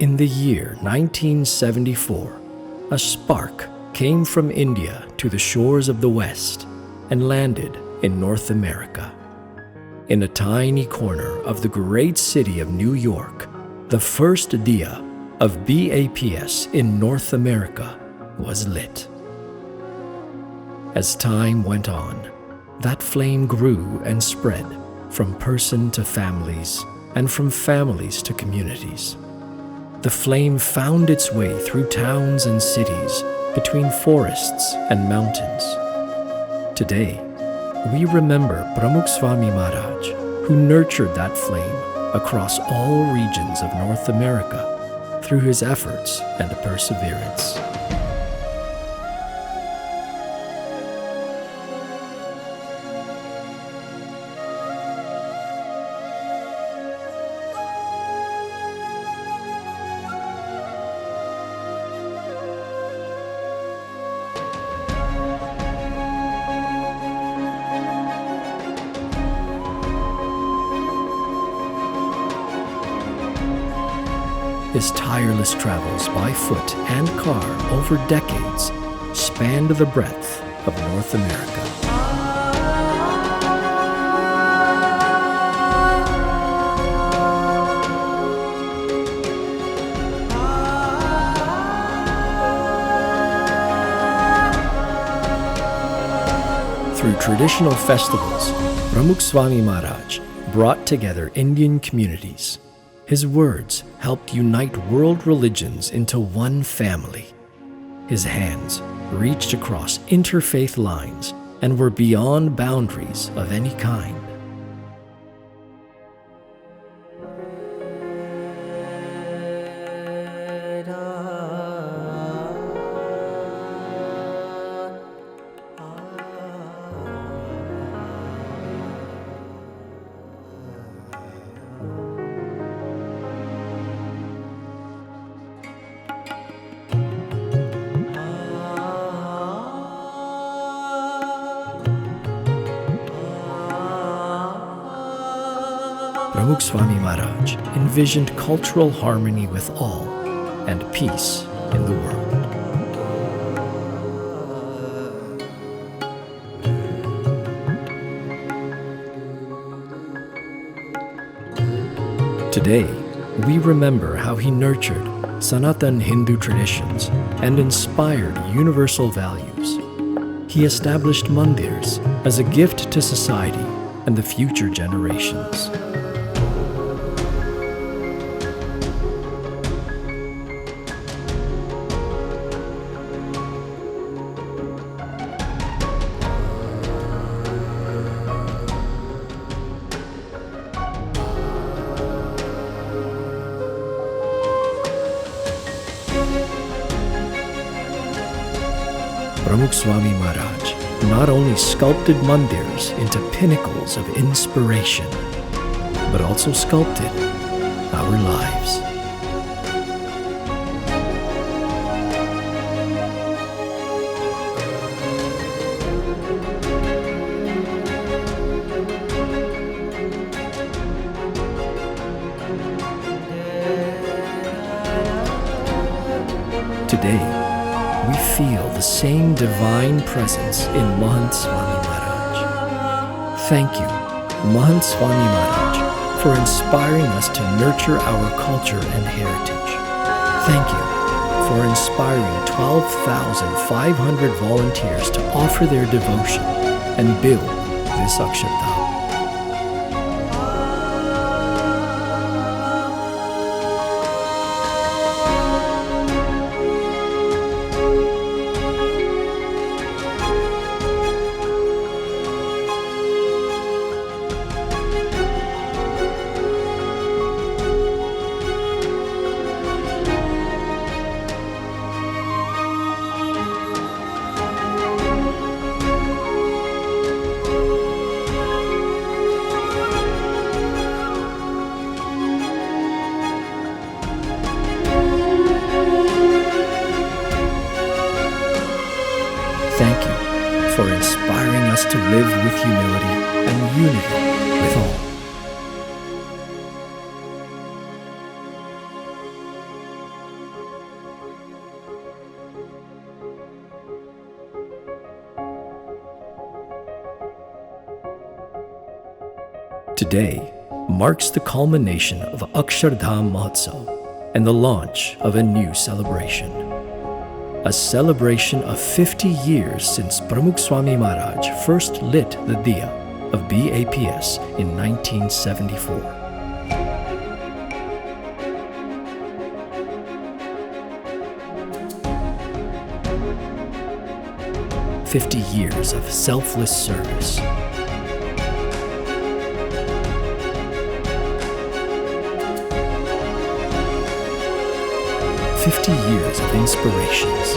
In the year 1974, a spark came from India to the shores of the West and landed in North America. In a tiny corner of the great city of New York, the first diya of BAPS in North America was lit. As time went on, that flame grew and spread from person to families and from families to communities. The flame found its way through towns and cities, between forests and mountains. Today, we remember Pramukh Swami Maharaj, who nurtured that flame across all regions of North America through his efforts and perseverance. His tireless travels by foot and car over decades spanned the breadth of North America. Through traditional festivals, Pramukh Swami Maharaj brought together Indian communities. His words helped unite world religions into one family. His hands reached across interfaith lines and were beyond boundaries of any kind. Pramukh Swami Maharaj envisioned cultural harmony with all and peace in the world. Today, we remember how he nurtured Sanatan Hindu traditions and inspired universal values. He established mandirs as a gift to society and the future generations. Pramukh Swami Maharaj not only sculpted mandirs into pinnacles of inspiration, but also sculpted our lives. Today, we feel the same divine presence in Mahant Swami Maharaj. Thank you, Mahant Swami Maharaj, for inspiring us to nurture our culture and heritage. Thank you for inspiring 12,500 volunteers to offer their devotion and build this Akshardham. Thank you for inspiring us to live with humility and unity with all. Today marks the culmination of Akshardham Mahotsav and the launch of a new celebration. A celebration of 50 years since Pramukh Swami Maharaj first lit the diya of BAPS in 1974. 50 years of selfless service. "50 years of inspirations.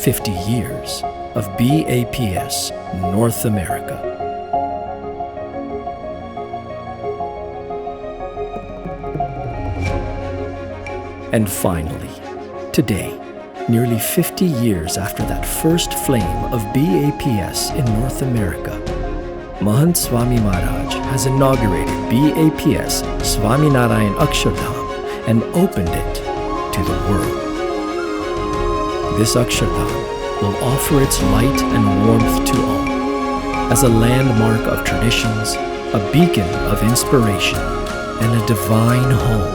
"50 years of BAPS North America. And finally, today, nearly 50 years after that first flame of BAPS in North America, Mahant Swami Maharaj has inaugurated BAPS Swaminarayan Akshardham and opened it to the world. This Akshardham will offer its light and warmth to all, as a landmark of traditions, a beacon of inspiration, and a divine home